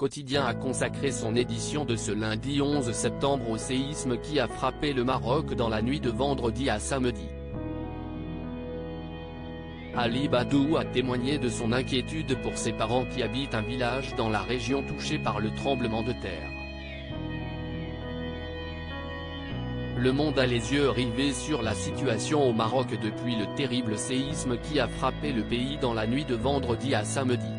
Quotidien a consacré son édition de ce lundi 11 septembre au séisme qui a frappé le Maroc dans la nuit de vendredi à samedi. Ali Badou a témoigné de son inquiétude pour ses parents qui habitent un village dans la région touchée par le tremblement de terre. Le monde a les yeux rivés sur la situation au Maroc depuis le terrible séisme qui a frappé le pays dans la nuit de vendredi à samedi.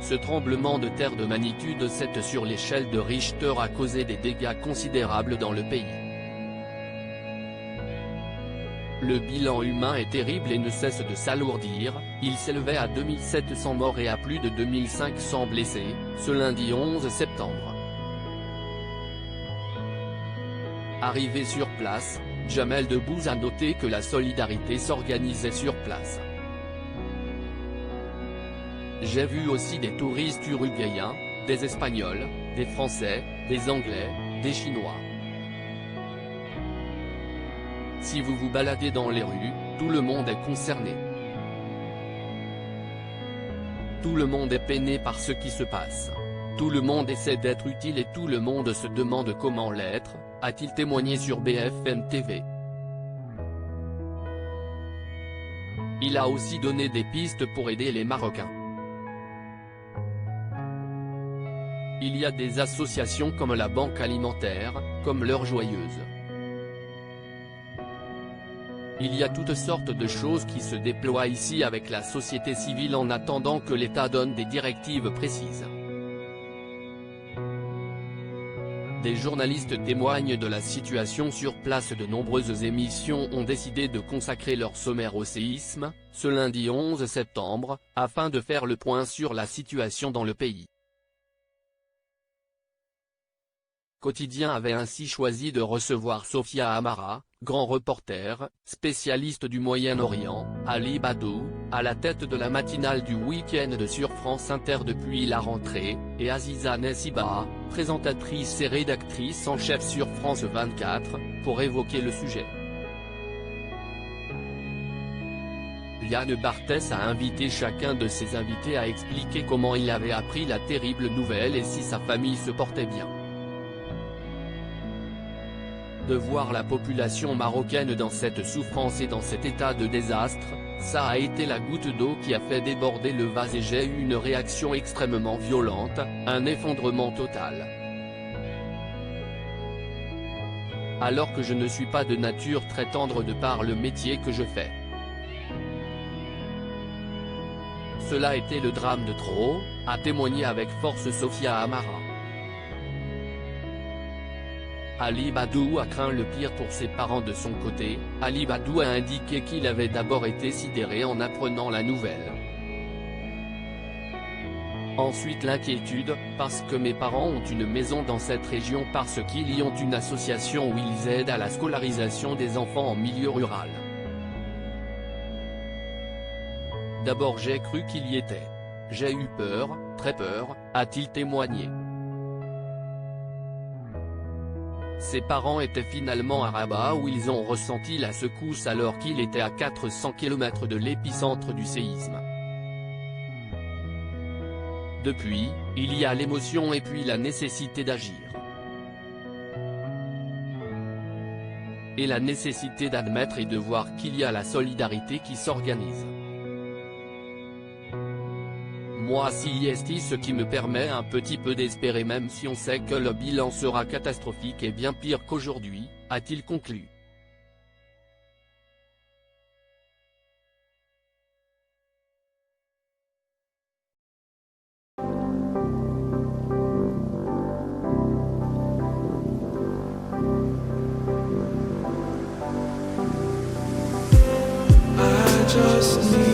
Ce tremblement de terre de magnitude 7 sur l'échelle de Richter a causé des dégâts considérables dans le pays. Le bilan humain est terrible et ne cesse de s'alourdir, il s'élevait à 2700 morts et à plus de 2500 blessés, ce lundi 11 septembre. Arrivé sur place, Jamel Debbouze a noté que la solidarité s'organisait sur place. J'ai vu aussi des touristes uruguayens, des Espagnols, des Français, des Anglais, des Chinois. Si vous vous baladez dans les rues, tout le monde est concerné. Tout le monde est peiné par ce qui se passe. Tout le monde essaie d'être utile et tout le monde se demande comment l'être, a-t-il témoigné sur BFM TV. Il a aussi donné des pistes pour aider les Marocains. Il y a des associations comme la Banque Alimentaire, comme l'Heure Joyeuse. Il y a toutes sortes de choses qui se déploient ici avec la société civile en attendant que l'État donne des directives précises. Des journalistes témoignent de la situation sur place. De nombreuses émissions ont décidé de consacrer leur sommaire au séisme, ce lundi 11 septembre, afin de faire le point sur la situation dans le pays. Quotidien avait ainsi choisi de recevoir Sophia Amara, grand reporter, spécialiste du Moyen-Orient, Ali Badou, à la tête de la matinale du week-end sur France Inter depuis la rentrée, et Aziza Nessiba, présentatrice et rédactrice en chef sur France 24, pour évoquer le sujet. Yann Barthès a invité chacun de ses invités à expliquer comment il avait appris la terrible nouvelle et si sa famille se portait bien. De voir la population marocaine dans cette souffrance et dans cet état de désastre, ça a été la goutte d'eau qui a fait déborder le vase et j'ai eu une réaction extrêmement violente, un effondrement total. Alors que je ne suis pas de nature très tendre de par le métier que je fais. Cela était le drame de trop, a témoigné avec force Sophia Amara. Ali Badou a craint le pire pour ses parents. De son côté, Ali Badou a indiqué qu'il avait d'abord été sidéré en apprenant la nouvelle. Ensuite l'inquiétude, parce que mes parents ont une maison dans cette région, parce qu'ils y ont une association où ils aident à la scolarisation des enfants en milieu rural. D'abord j'ai cru qu'il y était. J'ai eu peur, très peur, a-t-il témoigné. Ses parents étaient finalement à Rabat où ils ont ressenti la secousse alors qu'il était à 400 km de l'épicentre du séisme. Depuis, il y a l'émotion et puis la nécessité d'agir. Et la nécessité d'admettre et de voir qu'il y a la solidarité qui s'organise. Moi si est ce qui me permet un petit peu d'espérer même si on sait que le bilan sera catastrophique et bien pire qu'aujourd'hui, a-t-il conclu. I just need